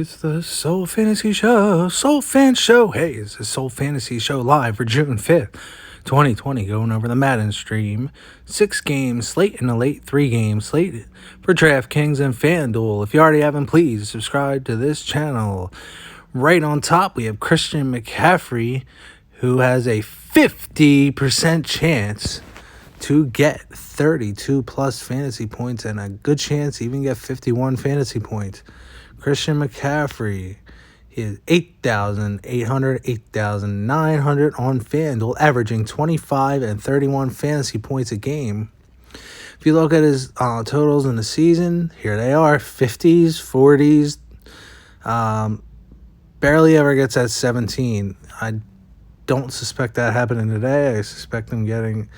It's the Soul Fantasy Show, Soul Fan Show. Hey, it's the Soul Fantasy Show live for June 5th, 2020, going over the Madden stream. 6 games slate in the late, 3 games slate for DRAFTKINGS and Fanduel. If you already haven't, please subscribe to this channel. Right on top, we have Christian McCaffrey, who has a 50% chance to get 32 plus fantasy points and a good chance to even get 51 fantasy points. Christian McCaffrey, he is 8,800, 8,900 on FanDuel, averaging 25 and 31 fantasy points a game. If you look at his totals in the season, here they are, 50s, 40s, barely ever gets at 17. I don't suspect that happening today. I suspect him getting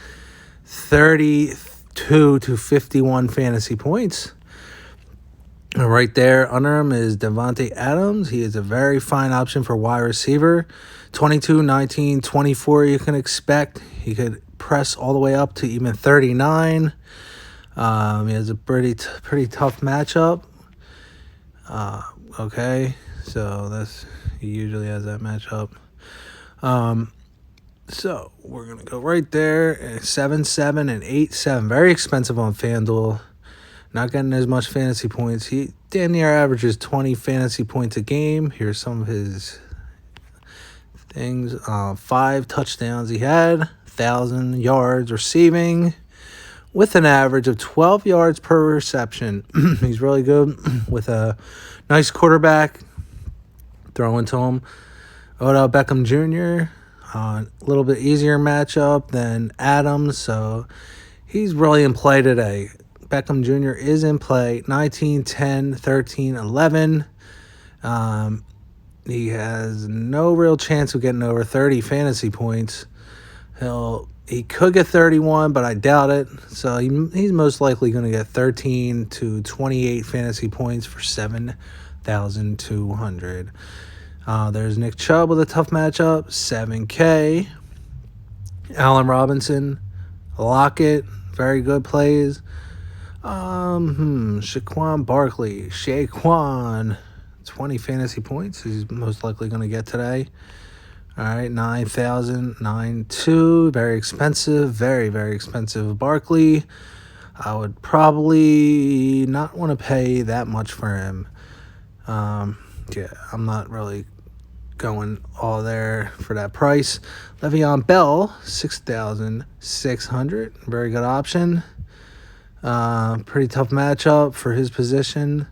32 to 51 fantasy points. Right there under him is Davante Adams. He is a very fine option for wide receiver. 22, 19, 24 you can expect. He could press all the way up to even 39. He has a pretty tough matchup. Okay, so he usually has that matchup. So we're going to go right there. 7-7 and 8-7. Very expensive on FanDuel. Not getting as much fantasy points. He damn near averages 20 fantasy points a game. Here's some of his things. 5 touchdowns he had. 1,000 yards receiving with an average of 12 yards per reception. He's really good with a nice quarterback throwing to him. Odell Beckham Jr., a little bit easier matchup than Adams, so he's really in play today. Beckham Jr. is in play, 19, 10, 13, 11. He has no real chance of getting over 30 fantasy points. He could get 31, but I doubt it. So he's most likely going to get 13 to 28 fantasy points for 7,200. There's Nick Chubb with a tough matchup, 7K. Allen Robinson, Lockett, very good plays. Saquon Barkley, 20 fantasy points. He's most likely going to get today. All right, 9,000, 9,200. Very expensive, very, very expensive Barkley. I would probably not want to pay that much for him. I'm not really going all there for that price. Le'Veon Bell, 6,600. Very good option. Pretty tough matchup for his position.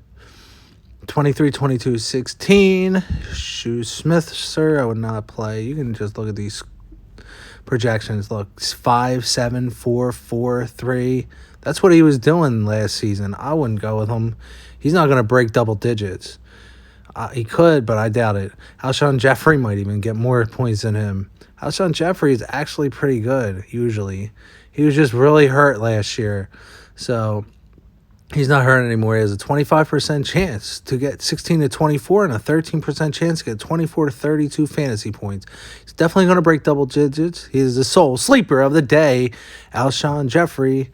23, 22, 16. Shoe Smith, sir, I would not play. You can just look at these projections. Look, 5, 7, 4, 4, 3. That's what he was doing last season. I wouldn't go with him. He's not going to break double digits. He could, but I doubt it. Alshon Jeffrey might even get more points than him. Alshon Jeffrey is actually pretty good, usually. He was just really hurt last year. So he's not hurt anymore. He has a 25% chance to get 16 to 24 and a 13% chance to get 24 to 32 fantasy points. He's definitely going to break double digits. He is the sole sleeper of the day, Alshon Jeffrey.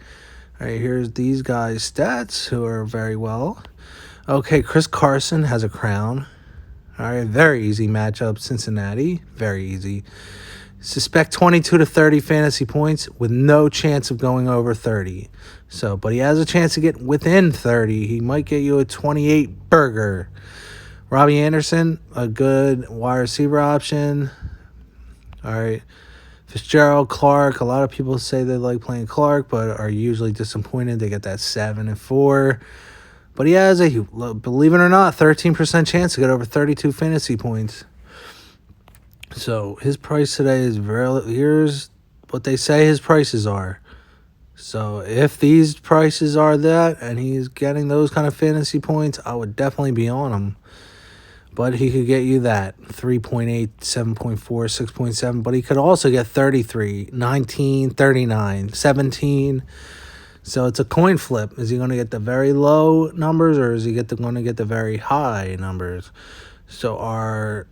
All right, here's these guys' stats who are very well. Okay, Chris Carson has a crown. All right, very easy matchup, Cincinnati. Very easy. Suspect 22 to 30 fantasy points with no chance of going over 30. But he has a chance to get within 30. He might get you a 28 burger. Robbie Anderson, a good wide receiver option. All right. Fitzgerald, Clark. A lot of people say they like playing Clark, but are usually disappointed. They get that 7 and 4. But he has a, believe it or not, 13% chance to get over 32 fantasy points. So his price today is here's what they say his prices are. So if these prices are that and he's getting those kind of fantasy points, I would definitely be on him. But he could get you that 3.8, 7.4, 6.7. But he could also get 33, 19, 39, 17. So it's a coin flip. Is he going to get the very low numbers or is he going to get the very high numbers? So our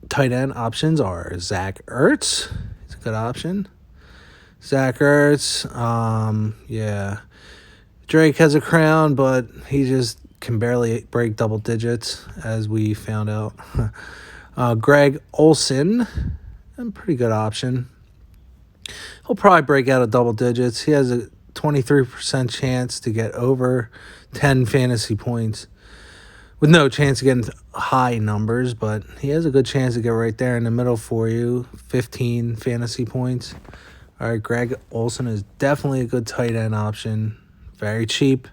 tight end options are Zach Ertz. It's a good option. Zach Ertz. Drake has a crown, but he just can barely break double digits, as we found out. Greg Olson, a pretty good option. He'll probably break out of double digits. He has a 23% chance to get over 10 fantasy points, with no chance of getting high numbers, but he has a good chance to get right there in the middle for you, 15 fantasy points. All right, Greg Olson is definitely a good tight end option. Very cheap,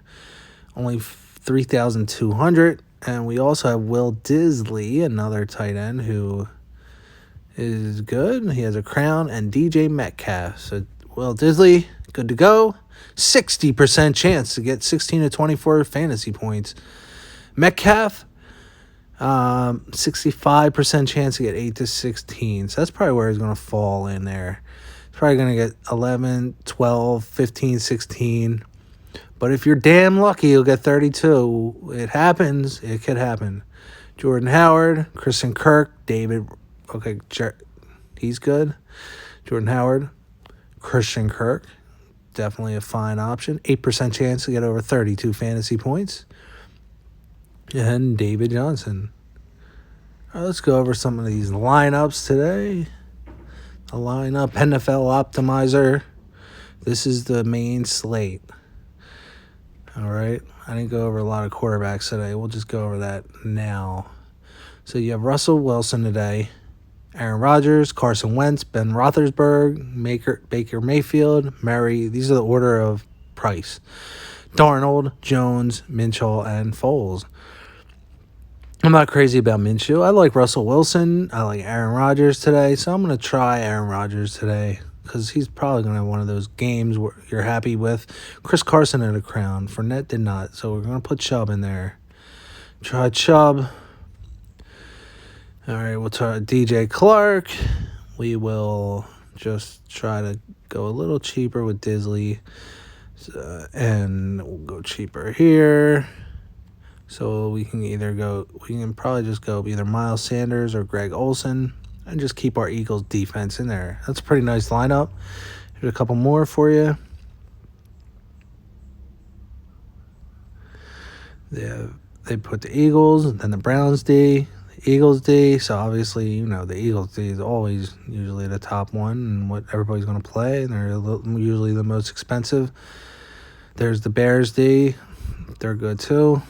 only 3,200. And we also have Will Disley, another tight end who is good. He has a crown, and DJ Metcalf. So Will Disley, good to go. 60% chance to get 16 to 24 fantasy points. Metcalf, 65% chance to get 8 to 16. So that's probably where he's going to fall in there. He's probably going to get 11, 12, 15, 16. But if you're damn lucky, you'll get 32. It happens. It could happen. Jordan Howard, Christian Kirk, David. Okay, he's good. Jordan Howard, Christian Kirk, definitely a fine option. 8% chance to get over 32 fantasy points. And David Johnson. All right, let's go over some of these lineups today. A lineup, NFL Optimizer. This is the main slate. All right. I didn't go over a lot of quarterbacks today. We'll just go over that now. So you have Russell Wilson today, Aaron Rodgers, Carson Wentz, Ben Roethlisberger, Baker Mayfield, Murray. These are the order of price. Darnold, Jones, Minshew, and Foles. I'm not crazy about Minshew. I like Russell Wilson. I like Aaron Rodgers today. So I'm going to try Aaron Rodgers today because he's probably going to have one of those games where you're happy with. Chris Carson had a crown. Fournette did not. So we're going to put Chubb in there. Try Chubb. All right, we'll try DJ Clark. We will just try to go a little cheaper with Disley. And we'll go cheaper here. So we can probably just go either Miles Sanders or Greg Olson and just keep our Eagles defense in there. That's a pretty nice lineup. Here's a couple more for you. They put the Eagles and then the Browns D, the Eagles D. So obviously, the Eagles D is always usually the top one and what everybody's going to play. And they're usually the most expensive. There's the Bears D. They're good too.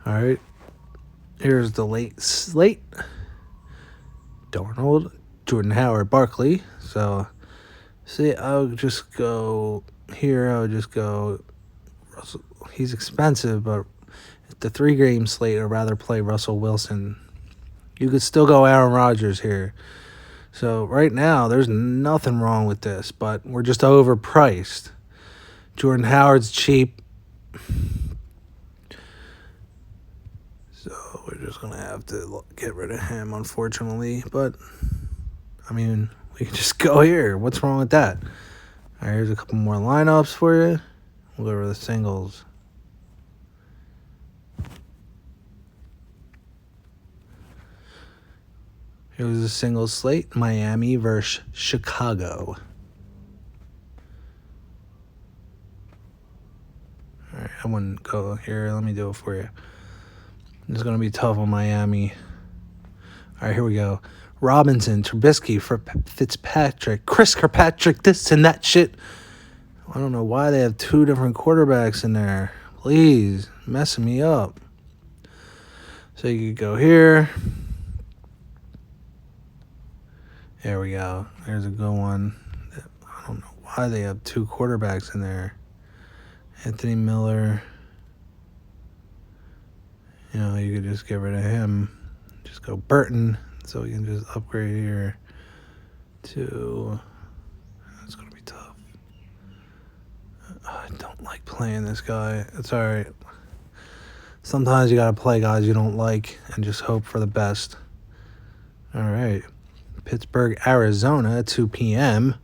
All right, here's the late slate. Darnold, Jordan Howard, Barkley. So, see, I would just go here. I would just go Russell. He's expensive, but the 3-game slate, I'd rather play Russell Wilson. You could still go Aaron Rodgers here. So, right now, there's nothing wrong with this, but we're just overpriced. Jordan Howard's cheap. So we're just going to have to get rid of him, unfortunately. But, we can just go here. What's wrong with that? All right, here's a couple more lineups for you. We'll go over the singles. Here's a single slate. Miami versus Chicago. All right, I wouldn't go here. Let me do it for you. It's going to be tough on Miami. All right, here we go. Robinson, Trubisky for Fitzpatrick, Chris Kirkpatrick, this and that shit. I don't know why they have 2 different quarterbacks in there. Please, messing me up. So you could go here. There we go. There's a good one. I don't know why they have 2 quarterbacks in there. Anthony Miller. You could just get rid of him. Just go Burton. So we can just upgrade here to... It's going to be tough. I don't like playing this guy. It's all right. Sometimes you got to play guys you don't like and just hope for the best. All right. Pittsburgh, Arizona, 2 p.m.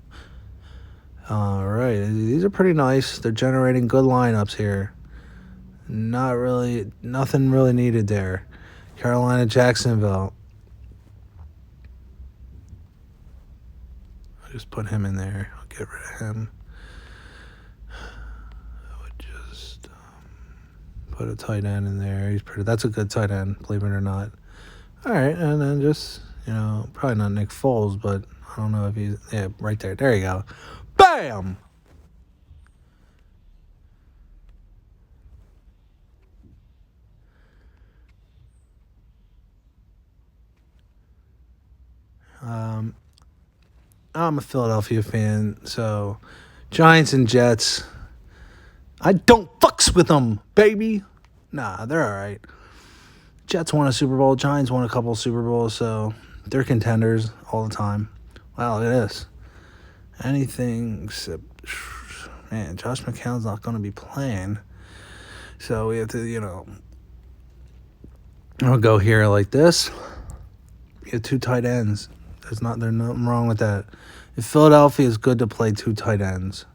All right. These are pretty nice. They're generating good lineups here. Nothing really needed there. Carolina, Jacksonville. I'll just put him in there. I'll get rid of him. I would just... Put a tight end in there. That's a good tight end, believe it or not. All right, and then just, probably not Nick Foles, but I don't know if he's, right there. There you go. Bam! I'm a Philadelphia fan, so Giants and Jets, I don't fucks with them, baby. Nah, they're all right. Jets won a Super Bowl. Giants won a couple Super Bowls, so they're contenders all the time. Wow, look at this. Anything except, man, Josh McCown's not going to be playing. So we have to, I'll go here like this. You have two tight ends. There's nothing wrong with that. If Philadelphia is good to play two tight ends,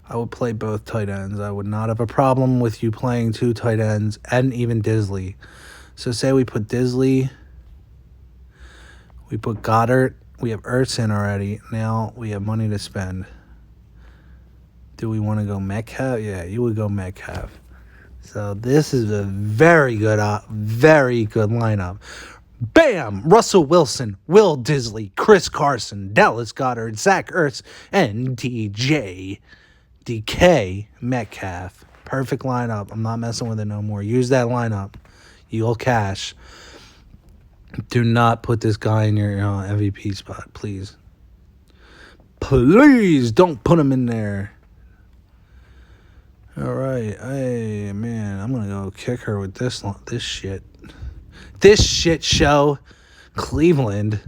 I would play both tight ends. I would not have a problem with you playing two tight ends and even Disley. So say we put Disley, we put Goddard, we have Ertz in already. Now we have money to spend. Do we want to go Metcalf? Yeah, you would go Metcalf. So this is a very good lineup. Bam! Russell Wilson, Will Disley, Chris Carson, Dallas Goedert, Zach Ertz, and DK Metcalf. Perfect lineup. I'm not messing with it no more. Use that lineup. You'll cash. Do not put this guy in your MVP spot, please. Please don't put him in there. All right. Hey, man, I'm going to go kick her with this shit. This shit show, Cleveland.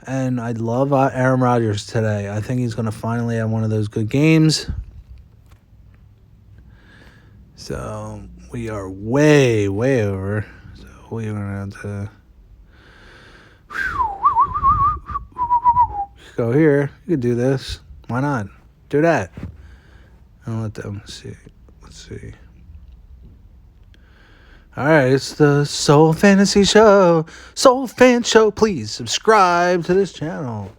And I love Aaron Rodgers today. I think he's going to finally have one of those good games. So we are way, way over. So we're going to have to go here. You could do this. Why not? Do that. I'll let them see. Let's see. All right, it's the Soul Fantasy Show. Soul Fan Show. Please subscribe to this channel.